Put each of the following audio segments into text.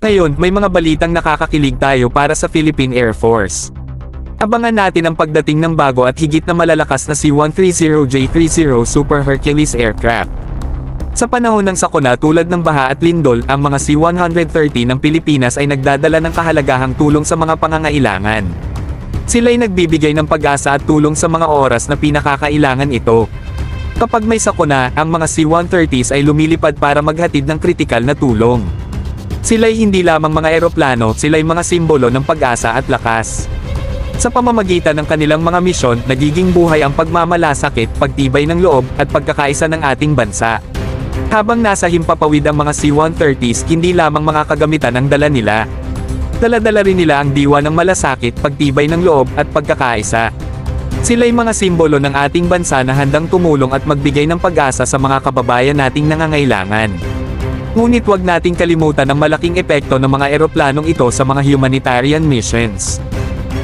Ngayon, may mga balitang nakakakilig tayo para sa Philippine Air Force. Abangan natin ang pagdating ng bago at higit na malalakas na C-130J30 Super Hercules aircraft. Sa panahon ng sakuna tulad ng baha at lindol, ang mga C-130 ng Pilipinas ay nagdadala ng kahalagahang tulong sa mga pangangailangan. Sila'y nagbibigay ng pag-asa at tulong sa mga oras na pinakakailangan ito. Kapag may sakuna, ang mga C-130s ay lumilipad para maghatid ng kritikal na tulong. Sila'y hindi lamang mga eroplano, sila'y mga simbolo ng pag-asa at lakas. Sa pamamagitan ng kanilang mga misyon, nagiging buhay ang pagmamalasakit, pagtibay ng loob, at pagkakaisa ng ating bansa. Habang nasa himpapawid ang mga C-130s, hindi lamang mga kagamitan ang dala nila. Dala-dala rin nila ang diwa ng malasakit, pagtibay ng loob, at pagkakaisa. Sila'y mga simbolo ng ating bansa na handang tumulong at magbigay ng pag-asa sa mga kababayan nating nangangailangan. Ngunit huwag nating kalimutan ang malaking epekto ng mga eroplanong ito sa mga humanitarian missions.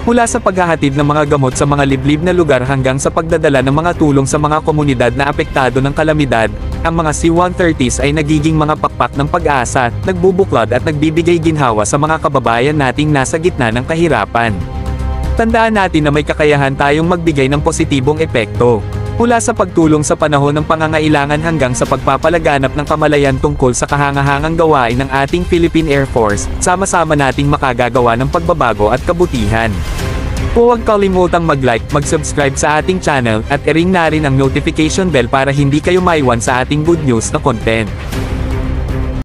Mula sa paghahatid ng mga gamot sa mga liblib na lugar hanggang sa pagdadala ng mga tulong sa mga komunidad na apektado ng kalamidad, ang mga C-130s ay nagiging mga pakpak ng pag-asa, nagbubuklod at nagbibigay ginhawa sa mga kababayan nating nasa gitna ng kahirapan. Tandaan natin na may kakayahan tayong magbigay ng positibong epekto. Mula sa pagtulong sa panahon ng pangangailangan hanggang sa pagpapalaganap ng kamalayan tungkol sa kahangahangang gawain ng ating Philippine Air Force, sama-sama nating makagagawa ng pagbabago at kabutihan. Huwag kalimutang mag-like, mag-subscribe sa ating channel, at i-ring na rin ang notification bell para hindi kayo maiwan sa ating good news na content.